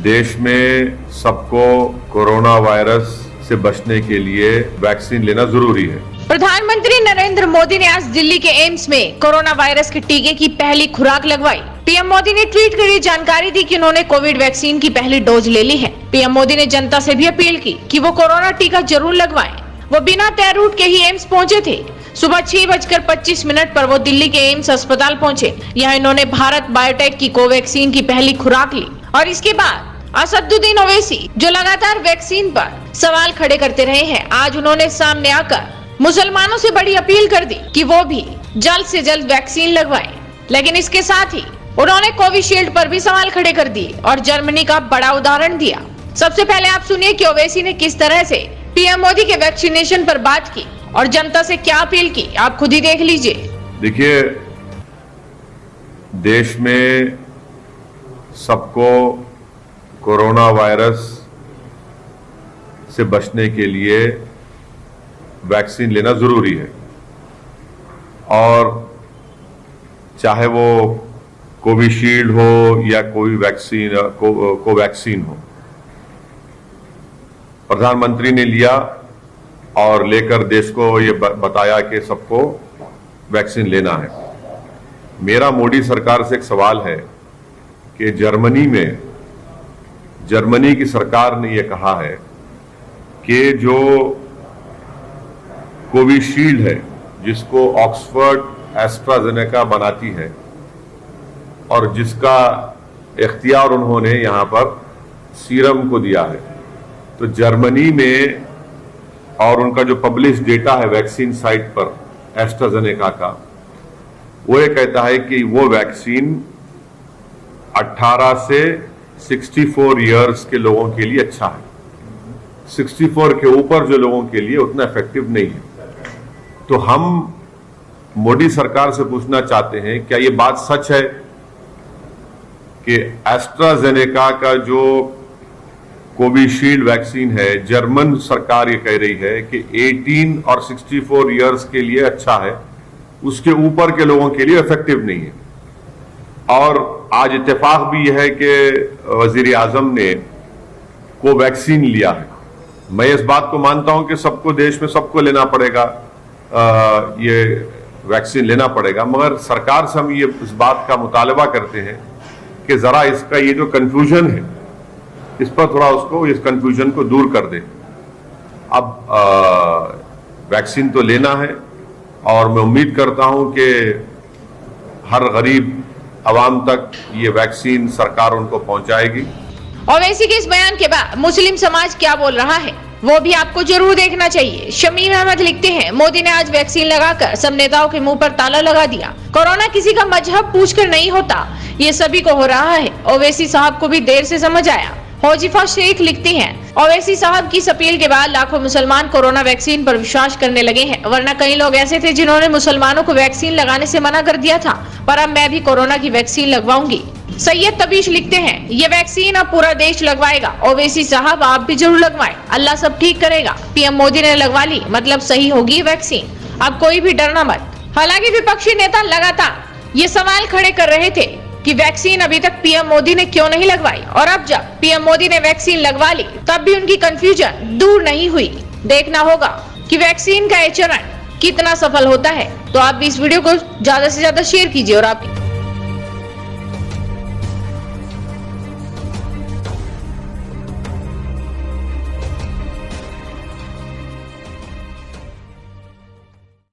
देश में सबको कोरोना वायरस से बचने के लिए वैक्सीन लेना जरूरी है। प्रधानमंत्री नरेंद्र मोदी ने आज दिल्ली के एम्स में कोरोना वायरस के टीके की पहली खुराक लगवाई। पीएम मोदी ने ट्वीट कर ये जानकारी दी कि उन्होंने कोविड वैक्सीन की पहली डोज ले ली है। पीएम मोदी ने जनता से भी अपील की कि वो कोरोना टीका जरूर लगवाएं। वो बिना तय रूट के ही एम्स पहुंचे थे। सुबह 6:25 पर वो दिल्ली के एम्स अस्पताल पहुंचे। यहाँ इन्होंने भारत बायोटेक की कोवैक्सीन की पहली खुराक ली और इसके बाद असदुद्दीन ओवैसी, जो लगातार वैक्सीन पर सवाल खड़े करते रहे हैं, आज उन्होंने सामने आकर मुसलमानों से बड़ी अपील कर दी कि वो भी जल्द से जल्द वैक्सीन लगवाएं। लेकिन इसके साथ ही उन्होंने कोविशील्ड पर भी सवाल खड़े कर दिए और जर्मनी का बड़ा उदाहरण दिया। सबसे पहले आप सुनिए कि ओवैसी ने किस तरह से पीएम मोदी के वैक्सीनेशन पर बात की और जनता से क्या अपील की, आप खुद ही देख लीजिए। देखिए, देश में सबको कोरोना वायरस से बचने के लिए वैक्सीन लेना जरूरी है और चाहे वो कोविशील्ड हो या कोई वैक्सीन कोवैक्सीन हो, प्रधानमंत्री ने लिया और लेकर देश को ये बताया कि सबको वैक्सीन लेना है। मेरा मोदी सरकार से एक सवाल है कि जर्मनी की सरकार ने ये कहा है कि जो कोविशील्ड है, जिसको ऑक्सफोर्ड एस्ट्राजेनेका बनाती है और जिसका इख्तियार उन्होंने यहां पर सीरम को दिया है, तो जर्मनी में और उनका जो पब्लिश डेटा है वैक्सीन साइट पर एस्ट्राजेनेका का, वो ये कहता है कि वो वैक्सीन 18 से 64 इयर्स के लोगों के लिए अच्छा है। 64 के ऊपर जो लोगों के लिए उतना इफेक्टिव नहीं है। तो हम मोदी सरकार से पूछना चाहते हैं, क्या ये बात सच है कि एस्ट्राजेनेका का जो कोविशील्ड वैक्सीन है, जर्मन सरकार ये कह रही है कि 18 और 64 इयर्स के लिए अच्छा है, उसके ऊपर के लोगों के लिए इफेक्टिव नहीं है। और आज इत्तेफाक भी यह है कि वजीर आजम ने कोवैक्सीन लिया है। मैं इस बात को मानता हूं कि सबको, देश में सबको लेना पड़ेगा, ये वैक्सीन लेना पड़ेगा, मगर सरकार से हम ये इस बात का मुतालबा करते हैं कि जरा इसका ये जो कंफ्यूजन है, इस पर थोड़ा इस कंफ्यूजन को दूर कर दे। अब वैक्सीन तो लेना है और मैं उम्मीद करता हूं कि हर गरीब आवाम तक ये वैक्सीन सरकार उनको पहुंचाएगी। ओवैसी के इस बयान के बाद मुस्लिम समाज क्या बोल रहा है, वो भी आपको जरूर देखना चाहिए। शमीम अहमद लिखते हैं, मोदी ने आज वैक्सीन लगाकर सब नेताओं के मुंह पर ताला लगा दिया। कोरोना किसी का मजहब पूछकर नहीं होता, ये सभी को हो रहा है। ओवैसी साहब को भी देर से समझ आया। होजिफा शेख लिखती हैं, ओवैसी साहब की इस अपील के बाद लाखों मुसलमान कोरोना वैक्सीन पर विश्वास करने लगे हैं, वरना कई लोग ऐसे थे जिन्होंने मुसलमानों को वैक्सीन लगाने से मना कर दिया था, पर अब मैं भी कोरोना की वैक्सीन लगवाऊंगी। सैयद तबीश लिखते हैं, ये वैक्सीन अब पूरा देश लगवाएगा। ओवैसी साहब आप भी जरूर लगवाएं, अल्लाह सब ठीक करेगा। पीएम मोदी ने लगवा ली, मतलब सही होगी वैक्सीन, अब कोई भी डरना मत। हालांकि विपक्षी नेता लगातार ये सवाल खड़े कर रहे थे कि वैक्सीन अभी तक पीएम मोदी ने क्यों नहीं लगवाई, और अब जब पीएम मोदी ने वैक्सीन लगवा ली तब भी उनकी कंफ्यूजन दूर नहीं हुई। देखना होगा कि वैक्सीन का ये चरण कितना सफल होता है। तो आप भी इस वीडियो को ज्यादा से ज्यादा शेयर कीजिए और आप